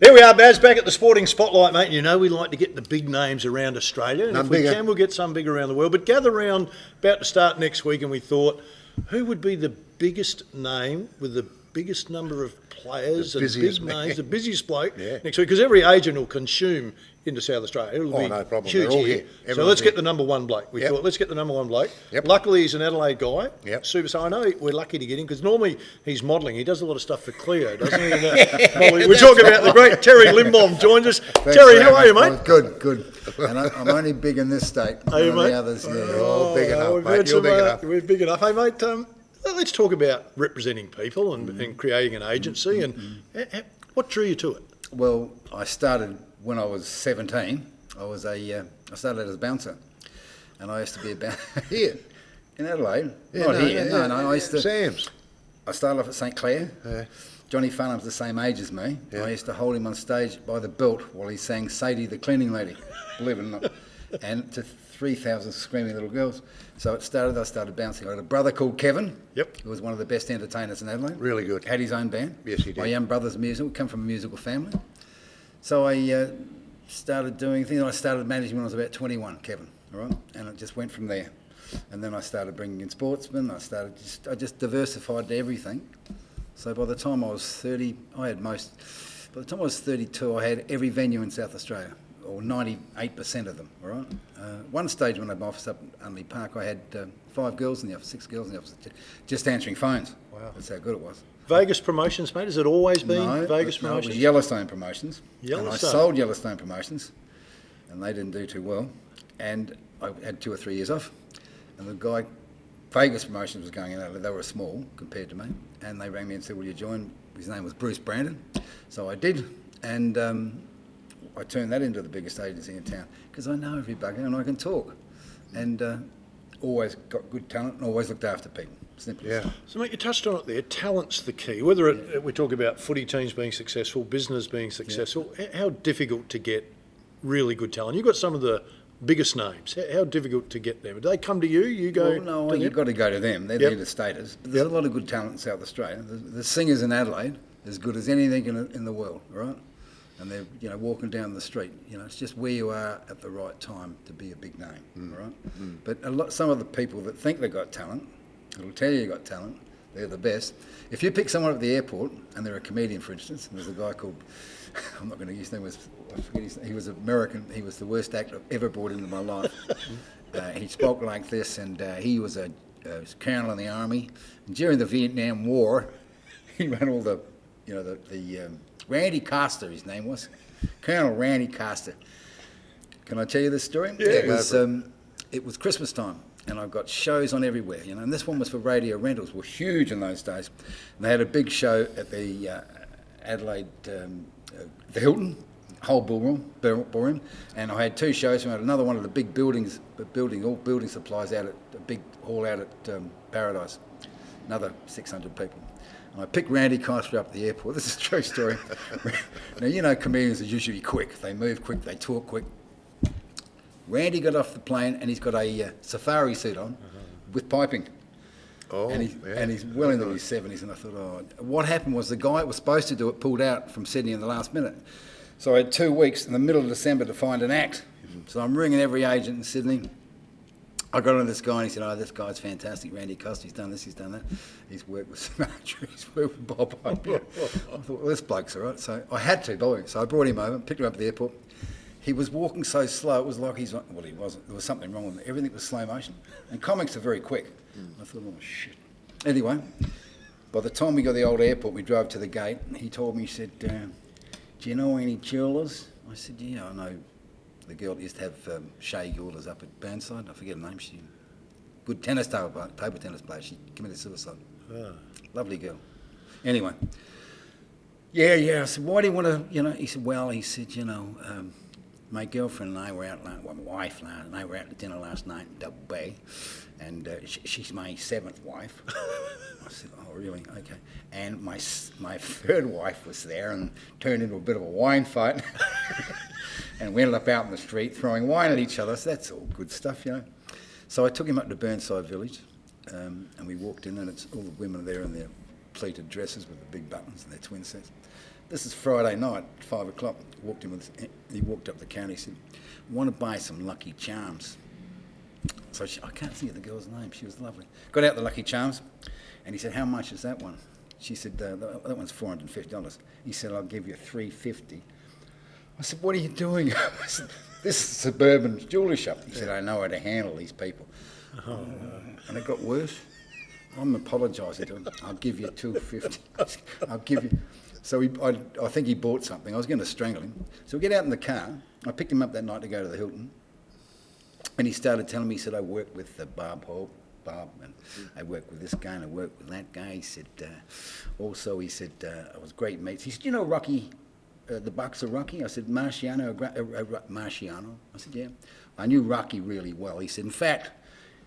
There we are, Bazz, back at the Sporting Spotlight, mate. You know we like to get the big names around Australia, and if we can, we'll get some big around the world. But gather round, about to start next week, and we thought, who would be the biggest name with the biggest number of players and big names, the busiest bloke next week? Because every agent will consume into South Australia. It'll be no problem. huge here. So let's get the number one bloke. We thought, let's get the number one bloke. Luckily, he's an Adelaide guy. Super. So I know we're lucky to get him because normally he's modelling. He does a lot of stuff for Cleo, doesn't he? We're talking about the great Terry Lindblom joins us. Thanks, Terry, how are you, mate? Good. And I'm only big in this state. Are you, mate? The others, You're big enough, mate. You're big enough. We're big enough. Hey, mate, let's talk about representing people and creating an agency. And what drew you to it? Well, I started when I was 17. I started as a bouncer, and I used to be a bouncer here in Adelaide. No, I used to. Sam's. I started off at St Clair. Johnny Farnham's the same age as me. I used to hold him on stage by the belt while he sang Sadie the Cleaning Lady, believe it or not, and to 3,000 screaming little girls. So I started bouncing. I had a brother called Kevin, who was one of the best entertainers in Adelaide. Really good. Had his own band. Yes, he did. My young brother's musical. We come from a musical family. So I started doing things. I started managing when I was about 21, Kevin, all right? And it just went from there. And then I started bringing in sportsmen. I just diversified to everything. So by the time I was 30, by the time I was 32, I had every venue in South Australia, or 98% of them, all right? One stage when I had my office up at Unley Park, I had 5 girls in the office, 6 girls in the office, just answering phones. Wow. That's how good it was. Vegas Promotions, mate? Has it always been Vegas Promotions? No, it was Yellowstone Promotions. Yellowstone. And I sold Yellowstone Promotions, and they didn't do too well. And I had 2 or 3 years off. And the guy, Vegas Promotions was going in, they were small compared to me. And they rang me and said, will you join? His name was Bruce Brandon. So I did. And I turned that into the biggest agency in town because I know every bugger and I can talk. And always got good talent and always looked after people. Simply. Yeah. So, mate, you touched on it there. Talent's the key. Whether we talk about footy teams being successful, business being successful, how difficult to get really good talent? You've got some of the biggest names. How difficult to get them? Do they come to you? You go? Well, no, you've got to go to them. They're the staters. But there's a lot of good talent in South Australia. The singers in Adelaide as good as anything in the world, right? And they're walking down the street. It's just where you are at the right time to be a big name, right? But some of the people that think they've got talent, it'll tell you got talent, they're the best. If you pick someone at the airport, and they're a comedian, for instance, and there's a guy called, I'm not going to use his name, I forget his name, he was American, he was the worst actor I've ever brought into my life. He spoke like this, and he was a colonel in the army. And during the Vietnam War, he ran all the Randy Coster, his name was, Colonel Randy Coster. Can I tell you this story? Yeah. It was Christmas time. And I've got shows on everywhere, and this one was for radio rentals, were huge in those days. And they had a big show at the Adelaide, the Hilton, whole ballroom, and I had 2 shows. I had another one of the big buildings, all building supplies out at a big hall out at Paradise, another 600 people. And I picked Randy Coster up at the airport. This is a true story. Now, comedians are usually quick. They move quick, they talk quick. Randy got off the plane and he's got a safari suit on with piping. And he's well into his 70s. And I thought, what happened was the guy that was supposed to do it pulled out from Sydney in the last minute. So I had 2 weeks in the middle of December to find an act. So I'm ringing every agent in Sydney. I got on this guy and he said, this guy's fantastic, Randy Coster, he's done this, he's done that. He's worked with Sinatra, he's worked with Bob Hope. I thought, well, this bloke's all right. So I had to, by the way. So I brought him over, picked him up at the airport. He was walking so slow, it was like he wasn't. There was something wrong with him. Everything was slow motion. And comics are very quick. I thought, oh, shit. Anyway, by the time we got to the old airport, we drove to the gate. And he told me, he said, do you know any jewellers? I said, yeah, I know the girl that used to have Shay Jewellers up at Burnside. I forget her name. She's a good table tennis player. She committed suicide. Lovely girl. Anyway. Yeah. I said, why do you want to, He said, my girlfriend and I were out, my wife and I were out to dinner last night in Double Bay, and she's my 7th wife. I said, oh, really? Okay. And my 3rd wife was there and turned into a bit of a wine fight. And we ended up out in the street throwing wine at each other. So that's all good stuff, So I took him up to Burnside Village, and we walked in, and all the women are there in their pleated dresses with the big buttons and their twin sets. This is Friday night, 5 o'clock. He walked up the counter. He said, "I want to buy some Lucky Charms." So I can't think of the girl's name. She was lovely. Got out the Lucky Charms, and he said, "How much is that one?" She said, "That one's $450. He said, "I'll give you $350." I said, "What are you doing?" I said, "This is a suburban jewellery shop." He said, "I know how to handle these people." And it got worse. I'm apologising to him. "I'll give you $250. I'll give you." So I think he bought something. I was going to strangle him. So we get out in the car. I picked him up that night to go to the Hilton. And he started telling me, he said, "I work with Bob, and I work with this guy, and I work with that guy." He said, also, he said, "I was great mates." He said, "You know Rocky, the boxer Rocky?" I said, "Marciano." Marciano. I said, "Yeah." I knew Rocky really well. He said, "In fact,"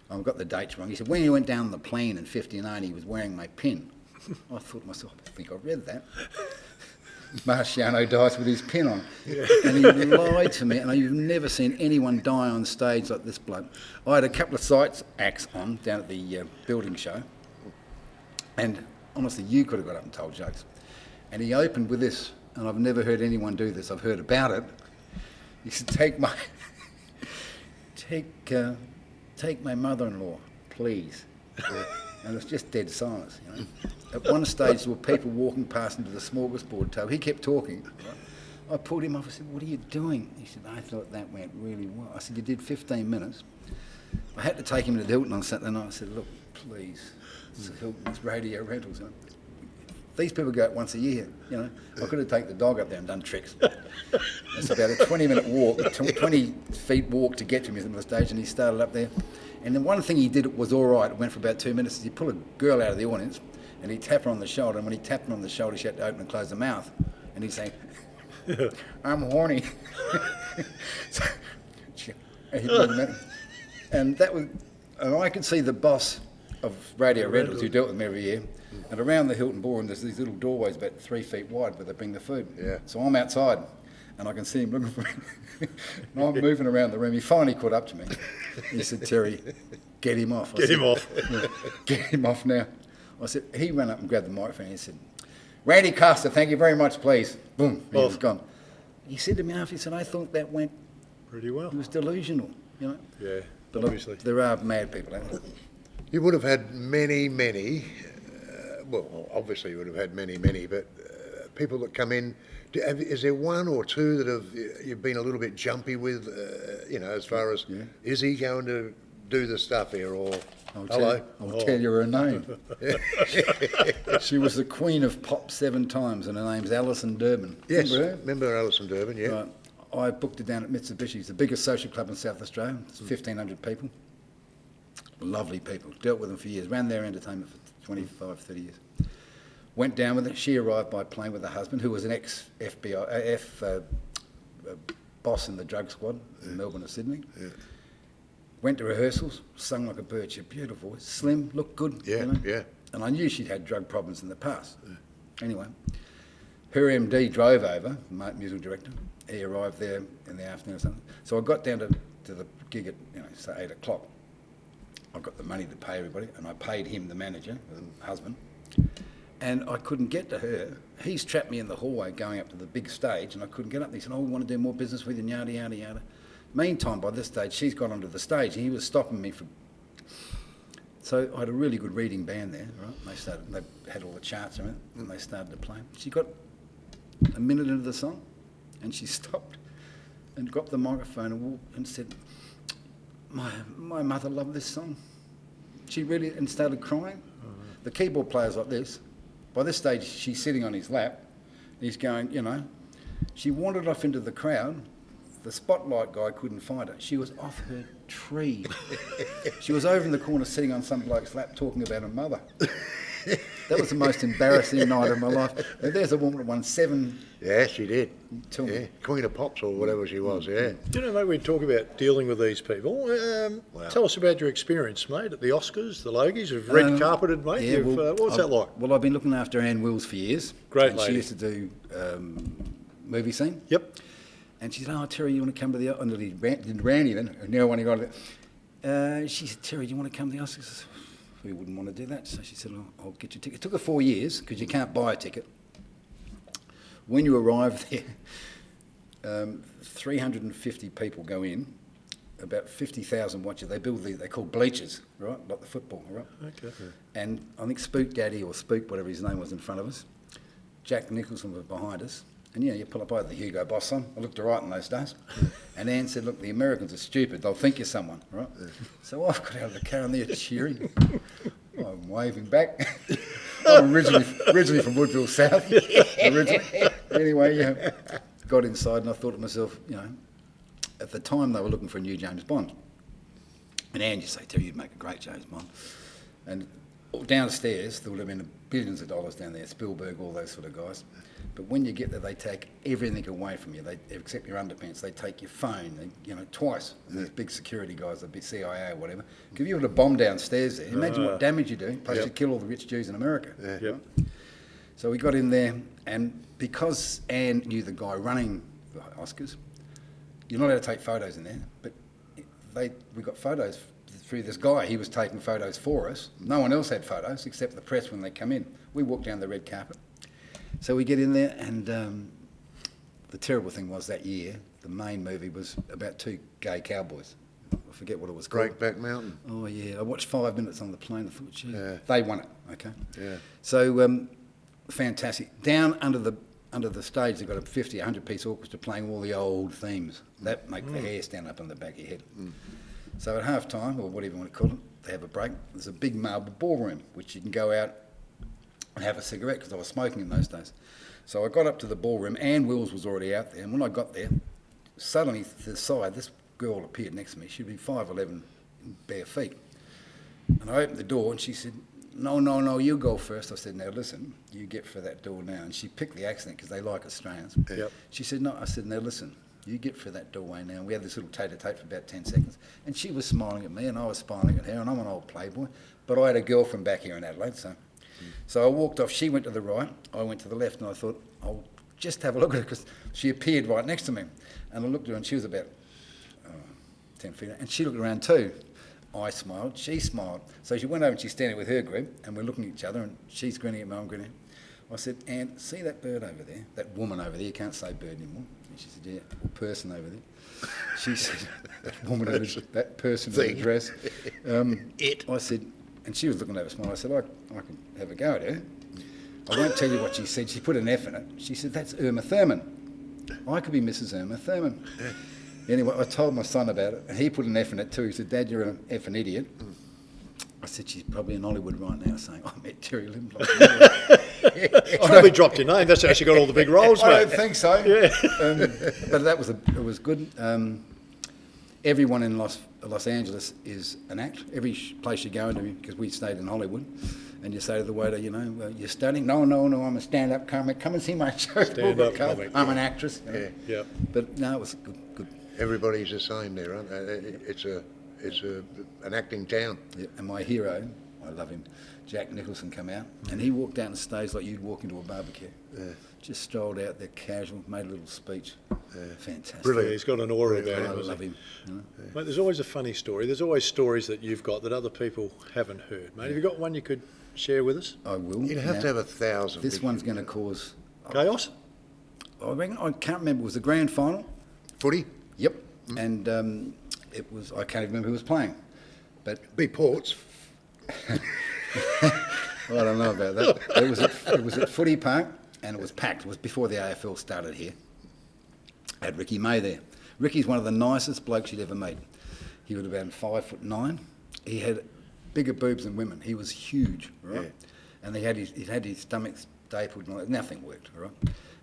I've got the dates wrong. He said, "When he went down the plane in '59, he was wearing my pin." I thought to myself, I think I read that. Marciano dies with his pin on. Yeah. And he lied to me, and I've never seen anyone die on stage like this bloke. I had a couple of sights acts on down at the building show, and honestly, you could have got up and told jokes. And he opened with this, and I've never heard anyone do this. I've heard about it. He said, take my mother-in-law, please." And it was just dead silence, you know. At one stage, there were people walking past into the smorgasbord table. He kept talking. Right? I pulled him off. I said, "What are you doing?" He said, "I thought that went really well." I said, "You did 15 minutes. I had to take him to the Hilton on Saturday night. I said, "Look, please, it's Hilton, it's Radio Rentals. You know. These people go out once a year, you know. I could have taken the dog up there and done tricks." It's about a 20-minute walk, 20 feet walk to get to him in the stage, and he started up there. And the one thing he did was all right. It went for about 2 minutes. He pulled a girl out of the audience, and he tapped her on the shoulder. And when he tapped her on the shoulder, she had to open and close the mouth. And he's saying, "I'm horny." So, and that was, and I could see the boss of Radio Rentals, who dealt with me every year. And around the Hilton Ballroom, there's these little doorways about 3 feet wide where they bring the food. Yeah. So I'm outside, and I can see him looking for me. And I'm moving around the room. He finally caught up to me. He said, "Terry, get him off." Get him off. "Yeah, get him off now." I said, he ran up and grabbed the microphone and he said, "Randy Costa, thank you very much, please." Boom, he was gone. He said to me after, he said, "I thought that went pretty well." It was delusional, you know. Yeah, but obviously. Look, there are mad people out there. You would have had many, well, obviously you would have had many, but people that come in, is there one or two that you've been a little bit jumpy with, you know, as far as, is he going to do the stuff here, or... I'll tell you her name. She was the queen of pop 7 times, and her name's Alison Durbin. Yes, remember Alison Durbin, yeah. Right. I booked her down at Mitsubishi's, the biggest social club in South Australia. It's 1,500 people. Lovely people. Dealt with them for years. Ran their entertainment for 25, 30 years. Went down with her. She arrived by plane with her husband, who was an ex-FBI boss in the drug squad in Melbourne and Sydney. Yeah. Went to rehearsals, sung like a bird. She had a beautiful voice, slim, looked good. Yeah, you know? yeah. And I knew she'd had drug problems in the past. Yeah. Anyway, her MD drove over, musical director. He arrived there in the afternoon or something. So I got down to the gig at, say 8 o'clock. I got the money to pay everybody, and I paid him, the manager, the husband. And I couldn't get to her. He's trapped me in the hallway going up to the big stage, and I couldn't get up. He said, "Oh, we want to do more business with you," and yada, yada, yada. Meantime, by this stage, she's got onto the stage, and he was stopping me from... So I had a really good reading band there, right? They had all the charts and everything, and they started to play. She got a minute into the song, and she stopped and got the microphone and walked and said, my mother loved this song. She really, and started crying. The keyboard player's like this. By this stage, she's sitting on his lap. He's going, she wandered off into the crowd. The spotlight guy couldn't find her. She was off her tree. She was over in the corner sitting on some bloke's lap talking about her mother. That was the most embarrassing night of my life. And there's a woman that won 7... Yeah, she did. Yeah. Queen of Pops or whatever she was, yeah. Mate, we talk about dealing with these people. Tell us about your experience, mate, at the Oscars, the Logies, of red carpeted, mate. Yeah, what's that like? Well, I've been looking after Ann Wills for years. Great lady. She used to do movie scene. Yep. And she said, "Oh, Terry, you want to come to the..." And he ran in, and now when he got it, she said, "Terry, do you want to come to the Oscars?" Who wouldn't want to do that? So she said, "I'll get you a ticket." It took her 4 years, because you can't buy a ticket. When you arrive there, 350 people go in, about 50,000 watch it. They build they call bleachers, right, like the football, right? Okay. And I think Spook Daddy or Spook, whatever his name was, in front of us. Jack Nicholson was behind us. And you pull up over the Hugo Boss on. I looked all right in those days. And Anne said, look, the Americans are stupid. They'll think you're someone, right? So I've got out of the car and they're cheering. I'm waving back. I'm originally from Woodville South. Anyway, got inside and I thought to myself, at the time they were looking for a new James Bond. And Anne just say, Terry, you'd make a great James Bond. And downstairs, there would have been billions of dollars down there, Spielberg, all those sort of guys. But when you get there, they take everything away from you. They except your underpants. They take your phone. Twice. These big security guys, the CIA or whatever. If you were to bomb downstairs there, imagine what damage you do. Plus, you kill all the rich Jews in America. Yep. So we got in there, and because Anne knew the guy running the Oscars, you're not allowed to take photos in there. But we got photos through this guy. He was taking photos for us. No one else had photos except the press when they come in. We walked down the red carpet. So we get in there, and the terrible thing was that year, the main movie was about two gay cowboys. I forget what it was called. Breakback Mountain. Oh, yeah. I watched 5 minutes on the plane. I thought, gee, they won it, okay? Yeah. So, fantastic. Down under the stage, they've got a 50, 100-piece orchestra playing all the old themes. That make the hair stand up on the back of your head. So at half-time, or whatever you want to call it, they have a break. There's a big marble ballroom, which you can go out and have a cigarette, because I was smoking in those days. So I got up to the ballroom. Anne Wills was already out there, and when I got there, suddenly to the side, this girl appeared next to me. She'd be 5'11", bare feet. And I opened the door, and she said, no, you go first. I said, now listen, you get for that door now. And she picked the accent, because they like Australians. Yep. She said, no. I said, now listen, you get for that doorway now. We had this little tete-a-tete for about 10 seconds. And she was smiling at me, and I was smiling at her, and I'm an old playboy. But I had a girlfriend back here in Adelaide, So I walked off. She went to the right. I went to the left, and I thought, I'll just have a look at her, because she appeared right next to me. And I looked at her, and she was about 10 feet. And she looked around too. I smiled. She smiled. So she went over, and she's standing with her group, and we're looking at each other, and she's grinning at me, I'm grinning. I said, Anne, see that bird over there? That woman over there? You can't say bird anymore. And she said, yeah, or person over there. She said, that woman over there, that person in the dress. I said, and she was looking over smile. I said, I can have a go at her. I won't tell you what she said. She put an F in it. She said, that's Irma Thurman. I could be Mrs. Irma Thurman. Anyway, I told my son about it, and he put an F in it too. He said, Dad, you're an effing idiot. I said, she's probably in Hollywood right now saying, I met Terry Lindblom. She probably dropped your name. That's how she got all the big roles, mate. I don't think so. Yeah. But it was good. Everyone in Los Angeles is an act. Every place you go into, because we stayed in Hollywood, and you say to the waiter, you're studying? No, I'm a stand-up comic. Come and see my show. Stand-up comic. I'm an actress. Yeah. But no, it was good. Everybody's the same there, aren't they? It's an acting town. Yeah. And my hero, I love him, Jack Nicholson, come out, and he walked down the stage like you'd walk into a barbecue. Yeah. Just strolled out there casual, made a little speech. Fantastic. Brilliant. He's got an aura about him. I love him. Mate, there's always a funny story. There's always stories that you've got that other people haven't heard, mate. Have you got one you could share with us? I will. You'd have to have 1,000. This one's going to cause... Chaos? I reckon, I can't remember. It was the grand final. Footy? Yep. And it was... I can't even remember who was playing. But Be Ports. I don't know about that. It was at Footy Park, and it was packed. It was before the AFL started here. I had Ricky May there. Ricky's one of the nicest blokes you'd ever meet. He would have been 5'9". He had bigger boobs than women. He was huge, right? Yeah. And he had his stomach stapled, and nothing worked, right?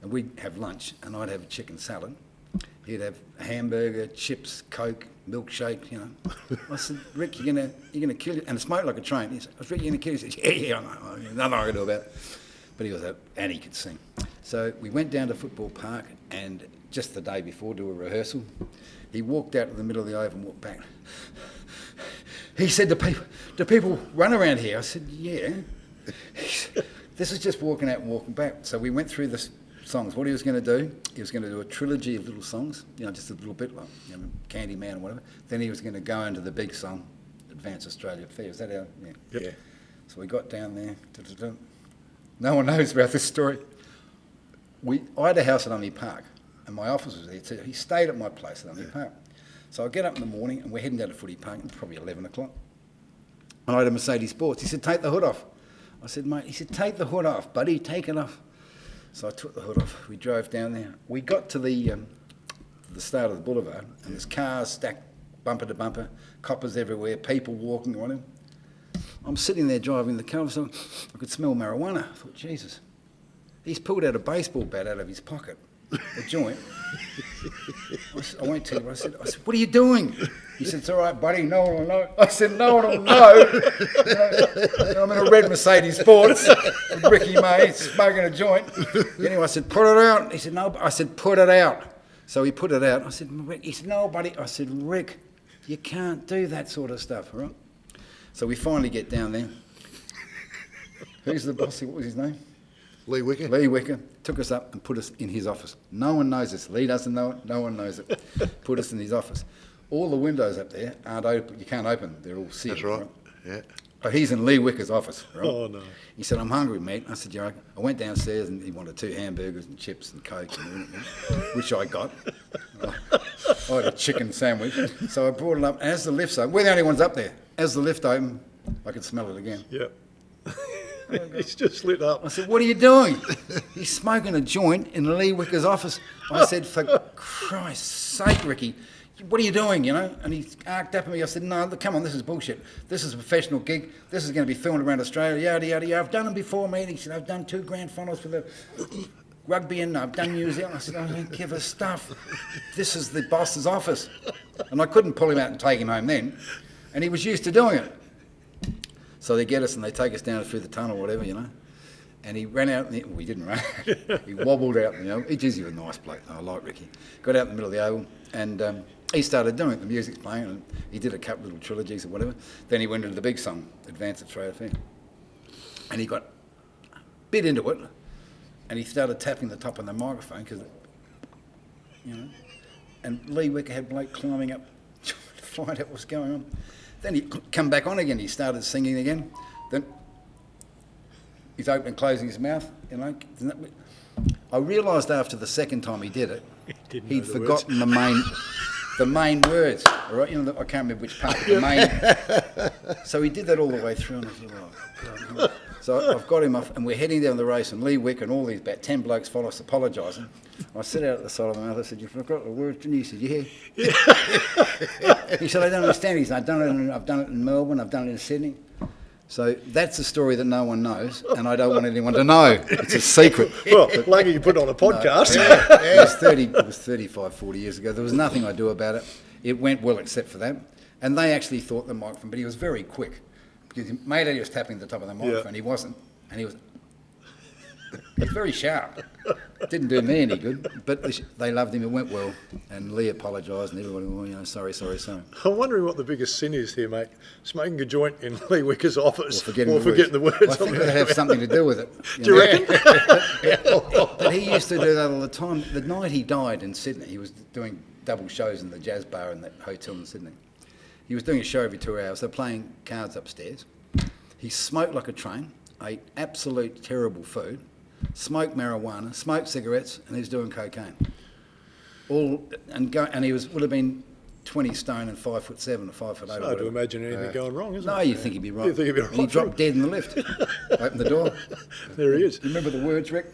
And we'd have lunch, and I'd have a chicken salad. He'd have a hamburger, chips, Coke, milkshake, I said, Rick, you're gonna kill it, and it smoked like a train. He said, Rick, you're gonna kill it. He said, yeah, I know. Nothing I can do about it. But he was and he could sing. So we went down to Football Park, and just the day before, do a rehearsal. He walked out to the middle of the oval and walked back. He said, do people run around here? I said, yeah. This is just walking out and walking back. So we went through the songs. What he was going to do, he was going to do a trilogy of little songs, just a little bit like Candyman or whatever. Then he was going to go into the big song, Advance Australia Fair. Is that how? Yeah. Yep. Yeah. So we got down there. No one knows about this story. I had a house at Unley Park, and my office was there too. He stayed at my place at Unley Park. So I get up in the morning, and we're heading down to Footy Park, it's probably 11 o'clock. And I had a Mercedes Sports. He said, take the hood off. I said, mate, he said, take the hood off, buddy, take it off. So I took the hood off. We drove down there. We got to the start of the boulevard, and there's cars stacked bumper to bumper, coppers everywhere, people walking on him. I'm sitting there driving the car, so I could smell marijuana. I thought, Jesus. He's pulled out a baseball bat out of his pocket, a joint. I went to him, I said, what are you doing? He said, it's all right, buddy, no one will know. I said, no one will know. I'm in a red Mercedes Sports with Ricky May smoking a joint. Anyway, I said, put it out. He said, no. I said, put it out. So he put it out. I said, Rick. He said, no, buddy. I said, Rick, you can't do that sort of stuff, all right? So we finally get down there. Who's the boss? What was his name? Lee Wicker. Lee Wicker took us up and put us in his office. No one knows this. Lee doesn't know it. No one knows it. Put us in his office. All the windows up there aren't open. You can't open them. They're all sealed. That's right. Yeah. Oh, he's in Lee Wicker's office. Right? Oh, no. He said, I'm hungry, mate. I said, yeah. I went downstairs and he wanted 2 hamburgers and chips and Coke, and which I got. I had a chicken sandwich. So I brought it up. As the lift's open, we're the only ones up there. As the lift opened, I could smell it again. Yep. He's just lit up. I said, what are you doing? He's smoking a joint in Lee Wicker's office. I said, for Christ's sake, Ricky, what are you doing, you know? And he arced up at me. I said, no, come on, this is bullshit. This is a professional gig. This is going to be filmed around Australia, yada, yada, yada. I've done them before, mate. He said, I've done 2 grand finals for the rugby and I've done New Zealand. I said, I don't give a stuff. This is the boss's office. And I couldn't pull him out and take him home then. And he was used to doing it. So they get us and they take us down through the tunnel or whatever, you know. And he ran out, we didn't run. He wobbled out, you know. He was a nice bloke. I like Ricky. Got out in the middle of the oval and he started doing it. The music's playing and he did a couple little trilogies or whatever. Then he went into the big song, Advance at Australia Fair. And he got a bit into it and he started tapping the top of the microphone because, you know. And Lee Wicker had Blake climbing up to find out what's going on. Then he come back on again. He started singing again. Then he's opening and closing his mouth. You know, I realised after the second time he did it, he'd forgotten the main words. All right, you know, I can't remember which part. But the main. So he did that all the way through, and I thought, oh God. So I've got him off, and we're heading down the race, and Lee Wick and all these about 10 blokes follow us apologising. I sit out at the side of the mouth. I said, "You forgot the words, didn't you?" He said, "Yeah." He said, "I don't understand." He said, "I've done it in Melbourne. I've done it in Sydney." So that's a story that no one knows, and I don't want anyone to know. It's a secret. Well, lucky you put it on a podcast. It was 35, 40 years ago. There was nothing I do about it. It went well except for that. And they actually thought the microphone, but he was very quick. Because he made it, he was tapping the top of the microphone. He wasn't. And he was very sharp. Didn't do me any good, but they loved him. It went well. And Lee apologised and everybody went, you know, sorry. I'm wondering what the biggest sin is here, mate. Smoking a joint in Lee Wicker's office or forgetting the words. Well, I think it have something to do with it. Do you reckon? But he used to do that all the time. The night he died in Sydney, he was doing double shows in the jazz bar in that hotel in Sydney. He was doing a show every 2 hours. They're playing cards upstairs. He smoked like a train, ate absolute terrible food, smoked marijuana, smoked cigarettes, and he was doing cocaine. And he would have been 20 stone and 5'7" or 5'8". It's hard to imagine anything going wrong, isn't it? No, you think he'd be right. You think he'd be right. And he dropped dead in the lift. Opened the door. There he is. You remember the words, Rick?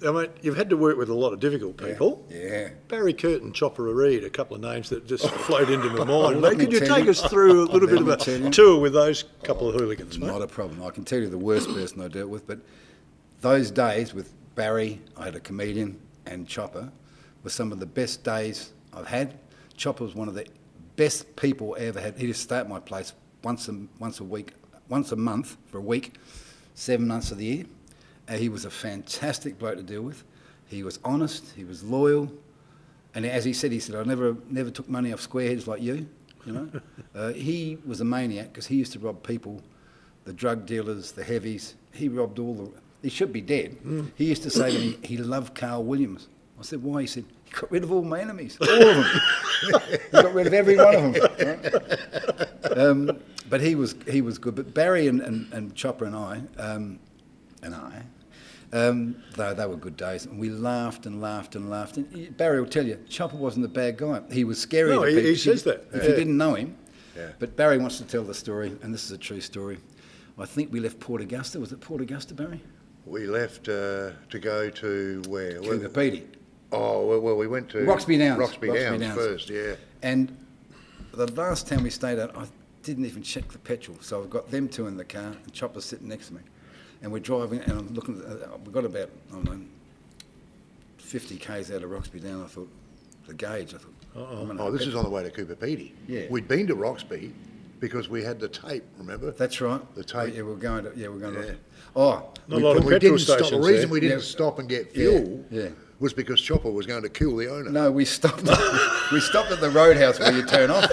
I mean, you've had to work with a lot of difficult people. Yeah. Barry Curtin, Chopper Reed, a couple of names that just float into my mind. Mate, could you take us through a little bit of a tour with those couple of hooligans, mate? Not a problem. I can tell you the worst person I dealt with, but those days with Barry, I had a comedian, and Chopper were some of the best days I've had. Chopper was one of the best people I ever had. He just stay at my place once a month for a week, 7 months of the year. He was a fantastic bloke to deal with. He was honest, he was loyal, and as he said, I never took money off squareheads like you, you know. He was a maniac because he used to rob people, the drug dealers, the heavies. He robbed he should be dead. He used to say to me, he loved Carl Williams. I said, why? He said, he got rid of all my enemies, all of them. He got rid of every one of them. Right? But he was good. But Barry and Chopper and I, They were good days, and we laughed and laughed and laughed. And Barry will tell you, Chopper wasn't a bad guy. He was scary. No, he says that. If you didn't know him. Yeah. But Barry wants to tell the story, and this is a true story. I think we left Port Augusta. Was it Port Augusta, Barry? We left to go to where? Cooper Pedy. Oh, well, we went to Roxby Downs. Roxby Downs first, yeah. And the last time we stayed out, I didn't even check the petrol. So I've got them two in the car, and Chopper's sitting next to me. And we're driving, and I'm looking, we've got about, I don't know, 50 k's out of Roxby Down. I thought, the gauge, I thought, Oh, this is on the way to Cooper Pedy. Yeah. We'd been to Roxby because we had the tape, remember? That's right. The tape. Yeah, we're going to. Yeah. Oh, Not a lot of petrol stations The reason we there. didn't stop and get fuel Yeah. was because Chopper was going to kill the owner. no, we stopped. We stopped at the roadhouse where you turn off.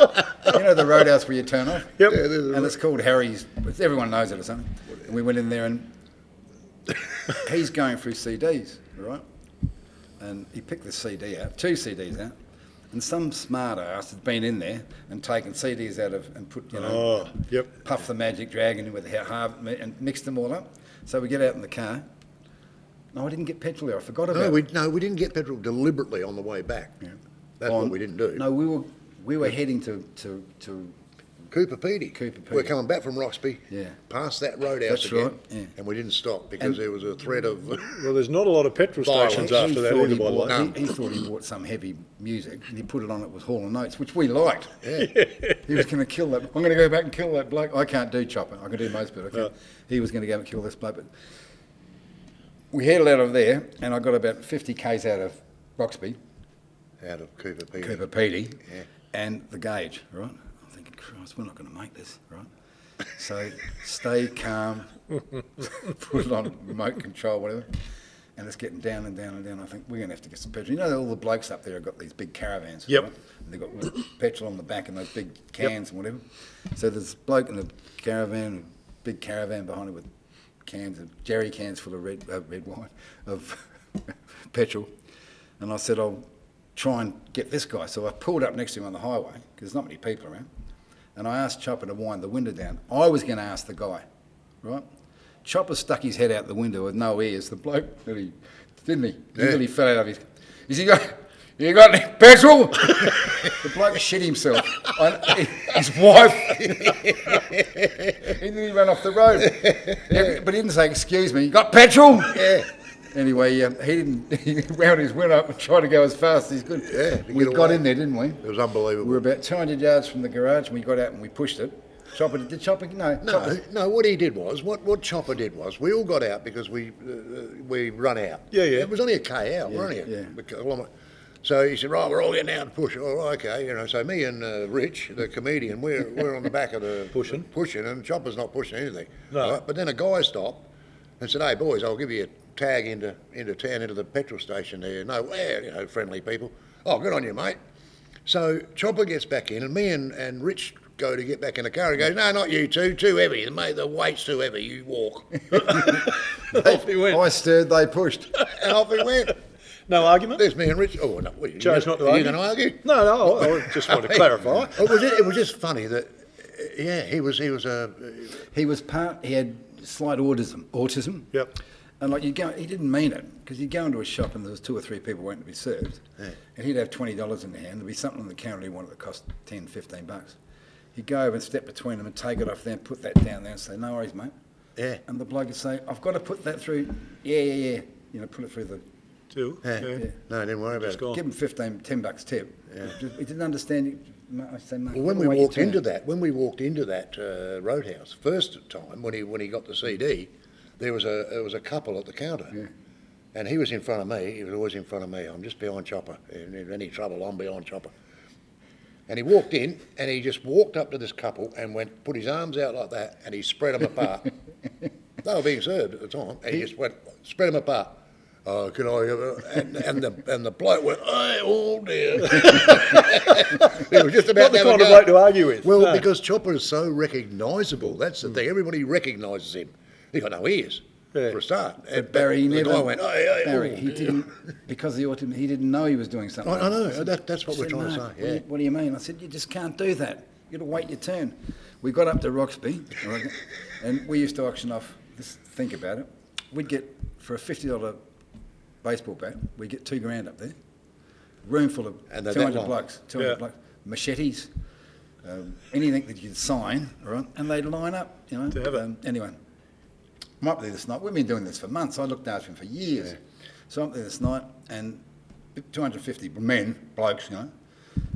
You know the roadhouse where you turn off. Yep. Yeah, And it's called Harry's. Everyone knows it or something. And we went in there, and he's going through CDs, right? And he picked the CD out, 2 CDs out. And some smart ass had been in there and taken CDs out of and put, Oh, yep. Puff the Magic Dragon in with and mixed them all up. So we get out in the car. No, I didn't get petrol there. I forgot about it. We didn't get petrol deliberately on the way back. Yeah. That's what we didn't do. No, we were heading to Cooper Pedy. Cooper Pedy. We're coming back from Roxby, Yeah. past that roadhouse That's again, right, yeah. and we didn't stop because there was a threat of... Well, there's not a lot of petrol stations Violence. after that either, by the way. No. He thought he bought some heavy music, and he put it on. It was Hall and Notes, which we liked. Yeah. He was going to kill that. I'm going to go back and kill that bloke. I can't do Chopper. I can do most of it. I can't. He was going to go and kill this bloke. But we headed out of there, and I got about 50 k's out of Roxby, Out of Cooper Pedy. Cooper Pedy, Yeah. and the gauge. Right. I'm thinking, Christ, we're not going to make this. Right. So stay calm. Put it on remote control, whatever. And it's getting down and down and down. I think we're going to have to get some petrol. You know, all the blokes up there have got these big caravans. Yep. Right? And they've got petrol on the back and those big cans and whatever. So there's a bloke in the caravan, a big caravan behind it with cans, jerry cans full of red wine, of petrol. And I said, I'll try and get this guy. So I pulled up next to him on the highway, because there's not many people around. And I asked Chopper to wind the window down. I was going to ask the guy, right? Chopper stuck his head out the window with no ears. The bloke, didn't he? He nearly fell out of his... You got any petrol? The bloke shit himself. His wife... he nearly ran off the road. But he didn't say, excuse me, you got petrol? Yeah. Anyway, he wound his window up and tried to go as fast as he could. Yeah, We got in there, didn't we? It was unbelievable. We were about 200 yards from the garage, and we got out and we pushed it. Did Chopper? No, what he did was, what Chopper did was, we all got out because we run out. Yeah. It was only a K out, wasn't it? Yeah. So he said, right, we're all getting out to push. Oh, okay, so me and Rich, the comedian, we're on the back of the... Pushing, and Chopper's not pushing anything. No. Right? But then a guy stopped and said, hey, boys, I'll give you a tag into town, into the petrol station there. No, where, friendly people. Oh, good on you, mate. So Chopper gets back in, and me and Rich go to get back in the car. He goes, no, not you two, too heavy. Mate, the weight's too heavy, you walk. Off he went. I stirred, they pushed. And off he went. No argument? There's me and Rich. Oh, no. Chose not to Are argue. you going to argue? No, I just want to clarify. It was just funny that, he was He had slight autism. Yep. And he didn't mean it, because he'd go into a shop and there was 2 or 3 people waiting to be served, and he'd have $20 in their hand. There'd be something on the counter he wanted that cost $10, $15. He'd go over and step between them and take it off there and put that down there and say, no worries, mate. Yeah. And the bloke would say, I've got to put that through. Yeah. Put it through the... Two. Yeah. No, didn't worry about it. gone. Give him $10 tip. Yeah. He didn't understand. I say, mate, Well, when we walked into that roadhouse, first time when he got the CD, there was a couple at the counter, and he was in front of me. He was always in front of me. I'm just behind Chopper. If any trouble, I'm behind Chopper. And he walked in, and he just walked up to this couple and put his arms out like that, and he spread them apart. They were being served at the time, and he just spread them apart. Oh, can I? And the bloke went, oh dear. It was just about Not the kind of bloke to argue with. Well, no. because Chopper is so recognisable. That's the thing. Everybody recognises him. He got no ears for a start. But Barry the never. guy went, Barry, he didn't, because of the autism, he didn't know he was doing something. I know. That's what He we're said, trying "No, to say. Yeah. What do you mean? I said, you just can't do that. You got to wait your turn. We got up to Roxby, right, and we used to auction off. Just think about it. we'd get, for a $50 baseball bat, we'd get $2,000 up there. Room full of And they're 200 that long. blokes, 200 blokes, machetes, anything that you could sign, right? And they'd line up, you know. To have it. Anyway, I'm up there this night. We've been doing this for months. I looked after him for years. So I'm up there this night, and 250 men, blokes, you know,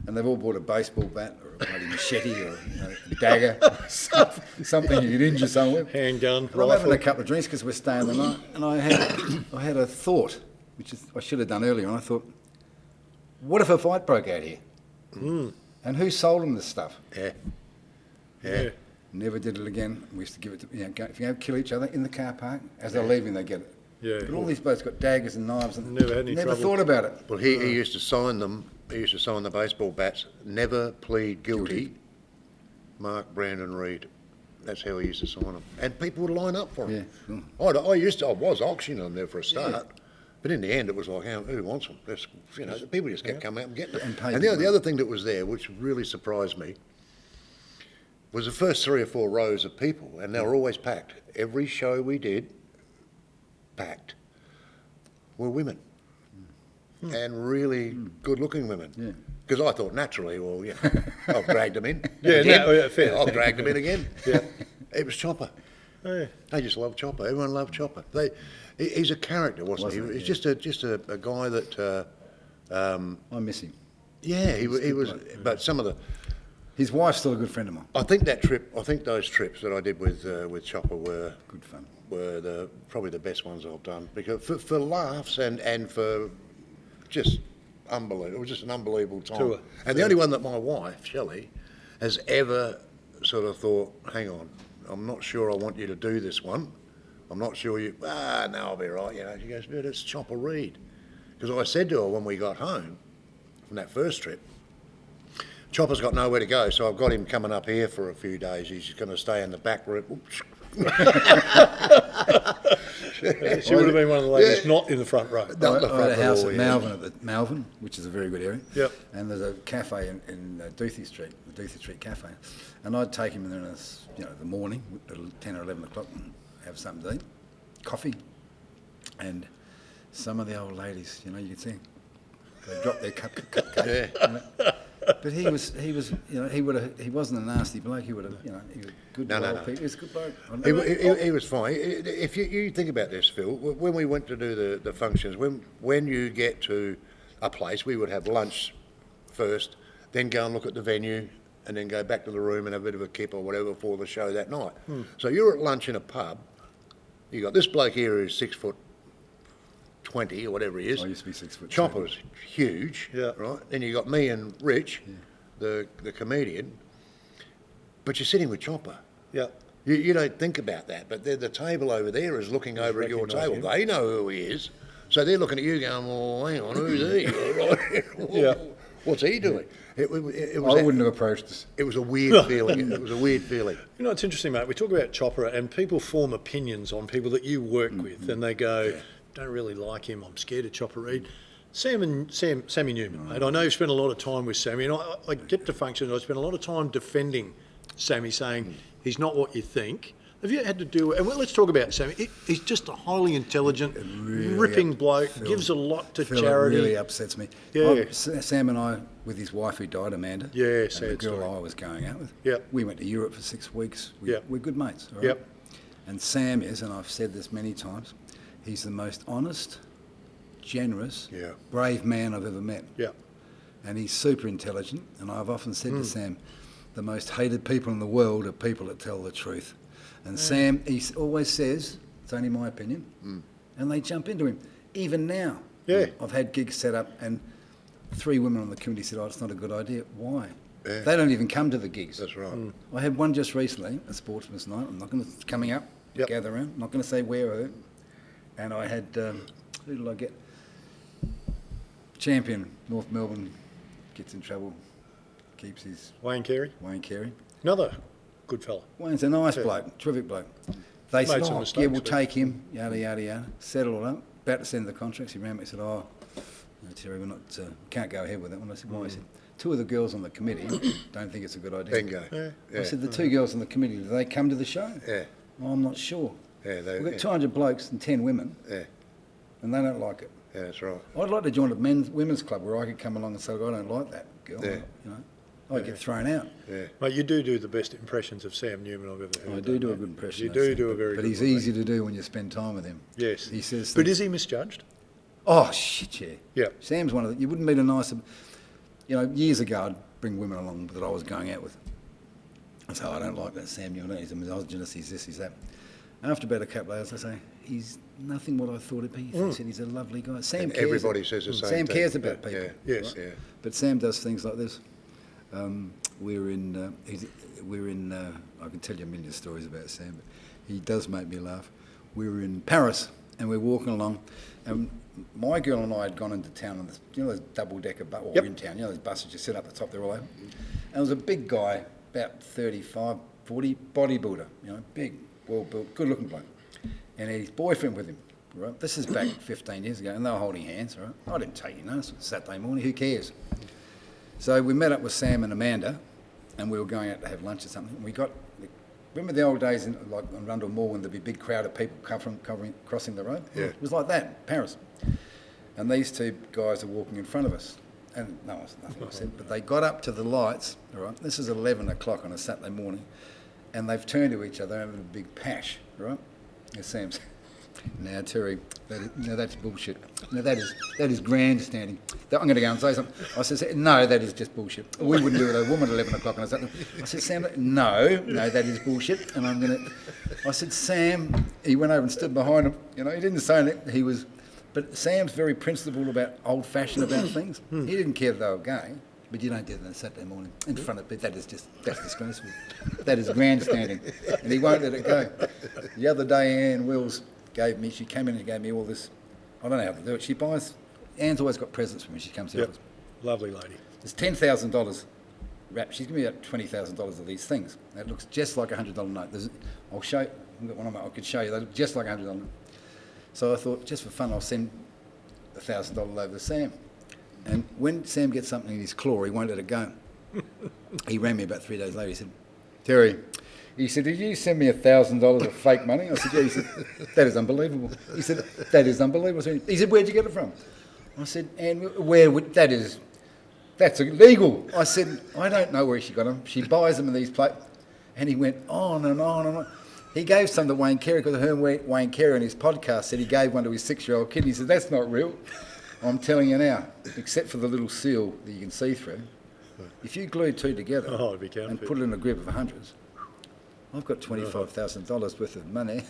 and they've all bought a baseball bat or a bloody machete or a dagger, something you could injure someone with. Handgun, And I'm having rifle. a couple of drinks because we're staying the night, and I had a thought, which is I should have done earlier, and I thought, what if a fight broke out here? And who sold them this stuff? Yeah. Never did it again. We used to give it to, if you kill each other in the car park, as they're leaving, they get it. Yeah. But all these blokes got daggers and knives and Never had any never trouble. thought about it. Well, he used to sign them. He used to sign the baseball bats. Never plead guilty. Mark Brandon Reed. That's how he used to sign them. And people would line up for him. Yeah. I was auctioning them there for a start. But in the end, it was like, who wants them? People just kept coming out and getting them. And paid And them the other thing that was there, which really surprised me, was the first 3 or 4 rows of people, and they were always packed. Every show we did, packed, were women. And really good-looking women. Yeah. Because I thought naturally, I've dragged them in. Yeah, Again. no, yeah, fair. I've dragged them in again. Yeah. It was Chopper. Oh, yeah. They just loved Chopper. Everyone loved Chopper. He's a character, wasn't he? He's just a guy that. I miss him. Yeah, he was. But some of the. His wife's still a good friend of mine. I think those trips that I did with Chopper were Good fun. were probably the best ones I've done because for laughs and for just unbelievable. It was just an unbelievable time. Tour. And the only one that my wife Shelley has ever sort of thought, hang on, I'm not sure I want you to do this one. I'm not sure no, I'll be right. She goes, but it's Chopper Reed. Because I said to her when we got home from that first trip, Chopper's got nowhere to go, so I've got him coming up here for a few days. He's going to stay in the back room. She would have been one of the ladies not in the front row. Not the I had a front house row, at yeah. Malvern, which is a very good area. Yep. And there's a cafe in Duthie Street, the Duthie Street Cafe. And I'd take him in there in the morning, at 10 or 11 o'clock, and have something to eat, coffee. And some of the old ladies, you could see, they drop their cup. Yeah. But he wasn't a nasty bloke. He would have, he was good. No. People. He was a good bloke. He was fine. If you think about this, Phil, when we went to do the functions, when you get to a place, we would have lunch first, then go and look at the venue, and then go back to the room and have a bit of a kip or whatever for the show that night. So you're at lunch in a pub. You got this bloke here who's 6'20" or whatever he is. I used to be 6 foot. Chopper's huge, Yeah. right? Then you got me and Rich, the comedian, but you're sitting with Chopper. Yeah. You don't think about that, but the table over there is looking over at your recognise table. him. They know who he is, so they're looking at you going, well, hang on, who's he? Yeah. What's he doing? It I was wouldn't have approached us. it was a weird feeling. It was a weird feeling. It's interesting, mate. We talk about Chopper and people form opinions on people that you work with and they go, don't really like him, I'm scared of Chopper Reed. Sammy Newman, mate. I know you've spent a lot of time with Sammy, and I get to functions, I spend a lot of time defending Sammy, saying he's not what you think. Have you had to do, and let's talk about Sammy. He's just a highly intelligent, ripping bloke, gives a lot to charity. It really upsets me. Yeah. Sam and I, with his wife who died, Amanda, Yeah, and the sad girl story. I was going out with, Yep. we went to Europe for 6 weeks. Yep. We're good mates. All right? Yep. And Sam is, and I've said this many times, he's the most honest, generous, brave man I've ever met. Yeah. And he's super intelligent. And I've often said to Sam, the most hated people in the world are people that tell the truth. And Sam, he always says, it's only my opinion, and they jump into him. Even now, Yeah. I've had gigs set up and 3 women on the committee said, it's not a good idea. Why? Yeah. They don't even come to the gigs. That's right. I had one just recently, a sportsman's night. I'm not going to, coming up, Yep. gather around. I'm not going to say where I went. And I had, who did I get? Champion, North Melbourne, gets in trouble, keeps his Wayne Carey, Wayne Carey. another good fella. Wayne's a nice bloke, terrific bloke. They said, Made some yeah, mistakes, we'll but- take him, yada, yada, yada. Settle it up. About to send the contracts. He ran me and said, no, Terry, we're not, can't go ahead with that one. I said, why? He said, 2 of the girls on the committee don't think it's a good idea. Bingo. Yeah. I said, the 2 girls on the committee, do they come to the show? Yeah. Oh, I'm not sure. We've got 200 blokes and 10 women, and they don't like it. Yeah, that's right. I'd like to join a women's club where I could come along and say, I don't like that girl. Yeah. I'd get thrown out. Yeah. Mate, you do the best impressions of Sam Newman I've ever heard. I do a good impression. You do a very good one. But he's easy to do when you spend time with him. Yes. He says. But is he misjudged? Oh shit, yeah. Yeah. Sam's one of the. You wouldn't meet a nicer. Years ago I'd bring women along that I was going out with. I say, I don't like that Sam Newman. He's a misogynist. He's this. He's that. After about a couple of hours, I say, he's nothing what I thought he'd be. He said he's a lovely guy. Sam cares. Everybody says the same Sam thing. cares about people. Yeah. Yes. Yeah. But Sam does things like this. We're in. I can tell you a million stories about Sam, but he does make me laugh. We were in Paris and we're walking along, and my girl and I had gone into town on this, those double-decker bus, or in town, those buses you sit up the top, they're all open. And there was a big guy, about 35, 40, bodybuilder, big, well-built, good-looking bloke, and his boyfriend with him. Right, this is back 15 years ago, and they were holding hands. Right, I didn't take it. It was Saturday morning. Who cares? So we met up with Sam and Amanda, and we were going out to have lunch or something. And we got, remember the old days in, like on Rundle Mall when there'd be a big crowd of people crossing the road? Yeah. It was like that, Paris. And these two guys are walking in front of us. And no, it's nothing I said, but they got up to the lights, all right? This is 11 o'clock on a Saturday morning, and they've turned to each other having a big pash, right? And Sam's, now Terry, that's bullshit. Now that is grandstanding. I'm going to go and say something. I said, no, that is just bullshit. We wouldn't do it to a woman at 11 o'clock on a Saturday. I said, Sam, no, that is bullshit. And I said, Sam, he went over and stood behind him. He didn't say anything. But Sam's very principled about old-fashioned about things. He didn't care if they were gay, but you don't do that on a Saturday morning in front of people. That's disgraceful. That is grandstanding. And he won't let it go. The other day, Ann Wills she came in and gave me all this. I don't know how to do it. Anne's always got presents for me. She comes here. Lovely lady. There's $10,000 wrapped. She's given me about $20,000 of these things. That looks just like a $100 note. I'll show you. I've got one of them. I could show you. They look just like a $100 note. So I thought, just for fun, I'll send $1,000 over to Sam. And when Sam gets something in his claw, he won't let it go. He rang me about 3 days later. He said, Terry, did you send me $1,000 of fake money? I said, yeah. He said, that is unbelievable. He said, that is unbelievable. He said, where'd you get it from? I said, and that's illegal. I said, I don't know where she got them. She buys them in these places. And he went on and on and on. He gave some to Wayne Carey, because I heard Wayne Carey on his podcast said he gave one to his 6-year-old kid. He said, that's not real. I'm telling you now, except for the little seal that you can see through, if you glue two together and put it in a group of hundreds, I've got $25,000 worth of money.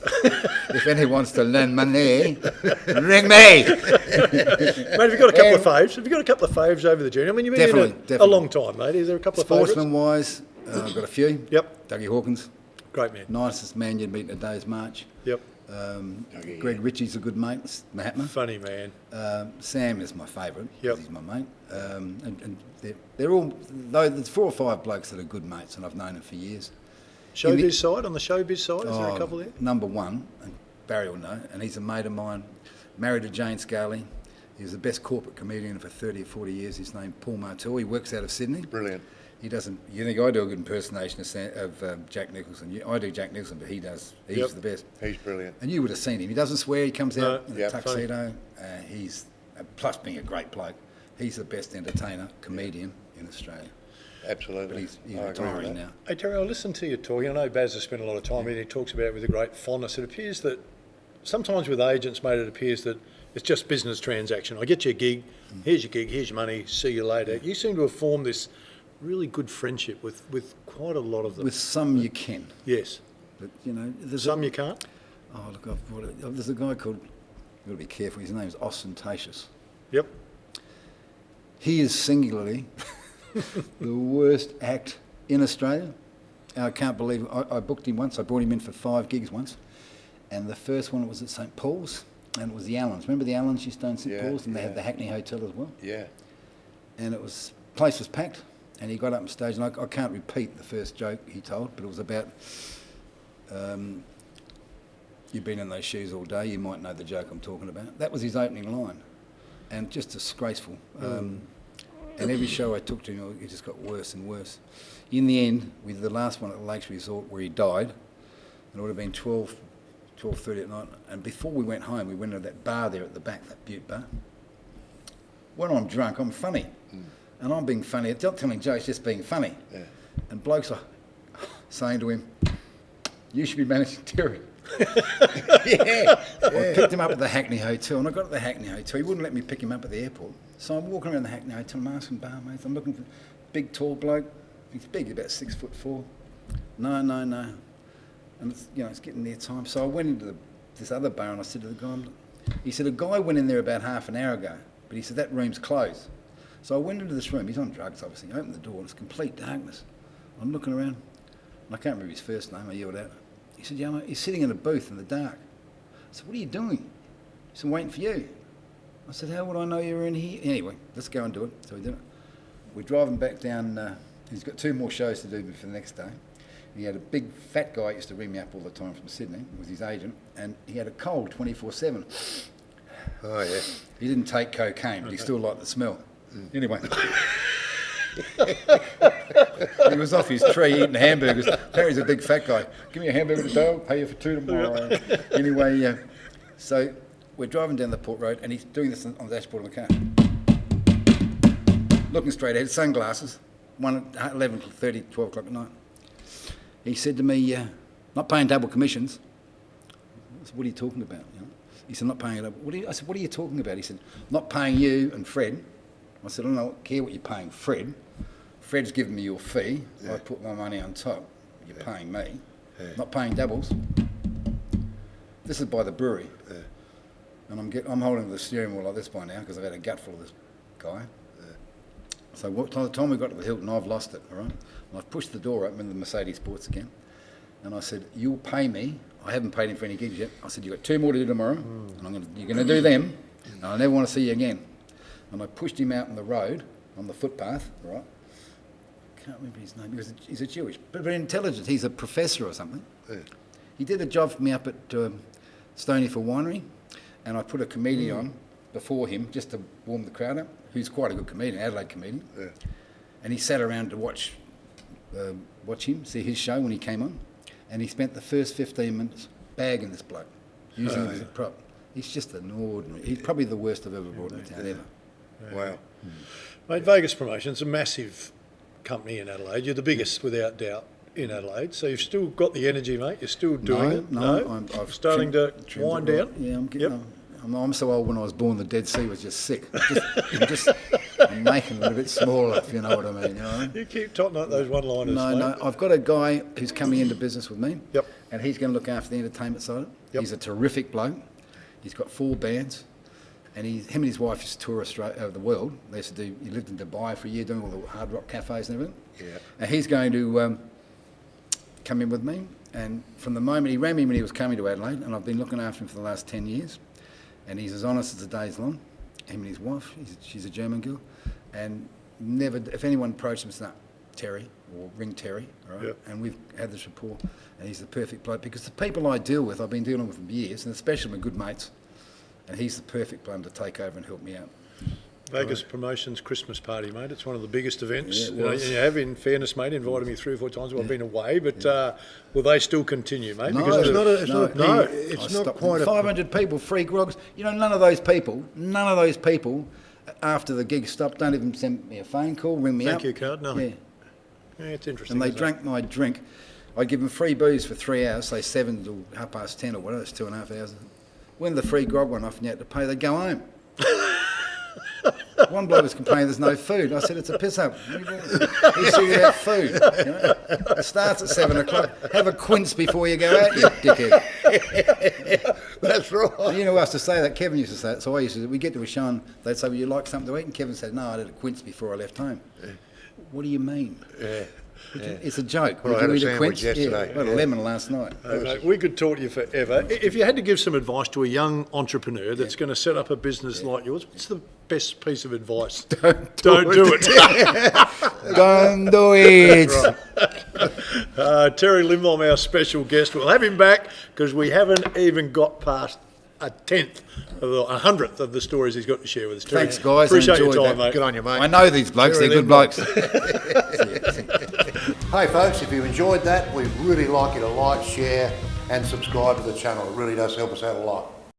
If anyone wants to lend money, ring me. Mate, have you got a couple of faves? Have you got a couple of faves over the journey? I mean, you've been here a long time, mate. Is there a couple of favourites? Sportsman-wise, I've got a few. Yep. Dougie Hawkins. Great man. Nicest man you'd meet in a day's march. Yep. Greg Ritchie's a good mate. Mahatma. Funny man. Sam is my favourite. Yep. He's my mate. And they're all, though there's 4 or 5 blokes that are good mates, and I've known them for years. Showbiz side, on the showbiz side, is there a couple there? Number one, and Barry will know, and he's a mate of mine, married to Jane Scully. He was the best corporate comedian for 30 or 40 years. His name's Paul Martel. He works out of Sydney. Brilliant. He doesn't. You think I do a good impersonation of Jack Nicholson? I do Jack Nicholson, but he does. He's the best. He's brilliant. And you would have seen him. He doesn't swear. He comes out in a tuxedo. Funny. He's plus being a great bloke. He's the best entertainer, comedian in Australia. Absolutely. But he's retiring now. Hey, Terry, I listened to you talking. I know Bazz has spent a lot of time here, and he talks about it with a great fondness. It appears that sometimes with agents, mate, it appears that it's just business transaction. I get you a gig, here's your money, see you later. You seem to have formed this really good friendship with quite a lot of them. With some you can. Yes. But, there's Some you can't? Oh, look, there's a guy called, you've got to be careful, his name's Ostentatious. Yep. He is singularly the worst act in Australia. I can't believe it. I booked him once. I brought him in for 5 gigs once. And the first one was at St Paul's, and it was the Allens. Remember the Allens used to own St Paul's, and they had the Hackney Hotel as well? Yeah. And place was packed, and he got up on stage, and I can't repeat the first joke he told, but it was about, you've been in those shoes all day, you might know the joke I'm talking about. That was his opening line, and just disgraceful. And every show I took to him, it just got worse and worse. In the end, we did the last one at the Lakes Resort where he died, and it would have been 12 12:30 at night, and before we went home, we went to that bar there at the back, that Butte bar. When I'm drunk, I'm funny. And I'm being funny. Not telling jokes, just being funny. Yeah. And blokes are saying to him, you should be managing Terry. Yeah. I picked him up at the Hackney Hotel, and I got to the Hackney Hotel. He wouldn't let me pick him up at the airport. So I'm walking around the Hackney Hotel, I'm asking barmaids, I'm looking for a big, tall bloke. He's big, about 6'4". No. And it's, it's getting near time. So I went into this other bar and I said to the guy, he said, a guy went in there about half an hour ago, but he said, that room's closed. So I went into this room, he's on drugs obviously, I opened the door and it's complete darkness. I'm looking around, and I can't remember his first name, I yelled out. He said, yeah, mate, he's sitting in a booth in the dark. I said, what are you doing? He said, I'm waiting for you. I said, how would I know you were in here? Anyway, let's go and do it. So we did it. We're driving back down, he's got 2 more shows to do for the next day. He had a big fat guy, used to ring me up all the time from Sydney, was his agent, and he had a cold 24/7. Oh, yeah. He didn't take cocaine, but he still liked the smell. Anyway. He was off his tree eating hamburgers. Terry's a big fat guy. Give me a hamburger today, I'll pay you for 2 tomorrow. Anyway, so we're driving down the Port Road, and he's doing this on the dashboard of the car. Looking straight ahead, sunglasses, 11:30, 12 o'clock at night. He said to me, not paying double commissions. I said, what are you talking about? He said, not paying a double. I said, what are you talking about? He said, not paying you and Fred. I said, I don't care what you're paying Fred. Fred's giving me your fee. I put my money on top. You're paying me. Not paying doubles. This is by the brewery. And I'm holding the steering wheel like this by now because I've had a gutful of this guy. So by the time we got to the Hilton, I've lost it, all right? And I've pushed the door open in the Mercedes Sports again. And I said, you'll pay me. I haven't paid him for any gigs yet. I said, you've got 2 more to do tomorrow, and you're going to do them, and I never want to see you again. And I pushed him out on the road, on the footpath, right? Can't remember his name. He's a Jewish, but very intelligent. He's a professor or something. Yeah. He did a job for me up at Stony for Winery, and I put a comedian on before him just to warm the crowd up, who's quite a good comedian, Adelaide comedian. Yeah. And he sat around to watch him, see his show when he came on, and he spent the first 15 minutes bagging this bloke, using him as a prop. He's just an ordinary. He's probably the worst I've ever brought in town, ever. Wow. Mate, Vegas Promotions, a massive company in Adelaide. You're the biggest, without doubt, in Adelaide. So you've still got the energy, mate. You're still doing it. No, I'm starting to wind down. Yeah, I'm getting. I'm so old. When I was born, the Dead Sea was just sick. I'm making it a bit smaller, if you know what I mean. You know? You keep totting up those one-liners, mate. No. I've got a guy who's coming into business with me. Yep. And he's going to look after the entertainment side of it. Yep. He's a terrific bloke. He's got 4 bands. And him and his wife used to tour the world. They used to he lived in Dubai for a year doing all the hard rock cafes and everything. Yeah. And he's going to come in with me. And from the moment he rang me when he was coming to Adelaide, and I've been looking after him for the last 10 years. And he's as honest as the day's long. Him and his wife, she's a German girl. And never, if anyone approached him, say, no, Terry, or ring Terry, all right? Yep. And we've had this rapport. And he's the perfect bloke, because the people I deal with, I've been dealing with them for years, and especially my good mates. And he's the perfect bloke to take over and help me out. Vegas Promotions Christmas party, mate. It's one of the biggest events. Yeah, you have, in fairness, mate, invited me 3 or 4 times while I've been away, but will they still continue, mate? No, because it's not quite 500 people, free grogs. You know, none of those people, after the gig stopped, don't even send me a phone call, ring me up. Thank you card, nothing. Yeah, it's interesting. And they drank my drink. I give them free booze for 3 hours, say 7 till 10:30 or whatever, it's 2.5 hours. When the free grog went off and you had to pay, they'd go home. One bloke was complaining there's no food. I said, it's a piss up. You see you have food. You know? It starts at 7 o'clock. Have a quince before you go out, you dickhead. That's right. And you know who else to say that? Kevin used to say it. So I used to, we get to a show and they'd say, would you like something to eat? And Kevin said, no, I did a quince before I left home. Yeah. What do you mean? Yeah. It's a joke. Well, I had a sandwich yesterday. Yeah, I had a lemon last night. Mate, we could talk to you forever. If you had to give some advice to a young entrepreneur that's going to set up a business like yours, what's the best piece of advice? Don't do it. Don't do it. Terry Lindblom, our special guest. We'll have him back because we haven't even got past a 100th of the stories he's got to share with us. Terry, thanks, guys. Appreciate your time, mate. Good on you, mate. I know these blokes. Terry, they're good blokes. Hey, folks, if you enjoyed that, we'd really like you to like, share and subscribe to the channel. It really does help us out a lot.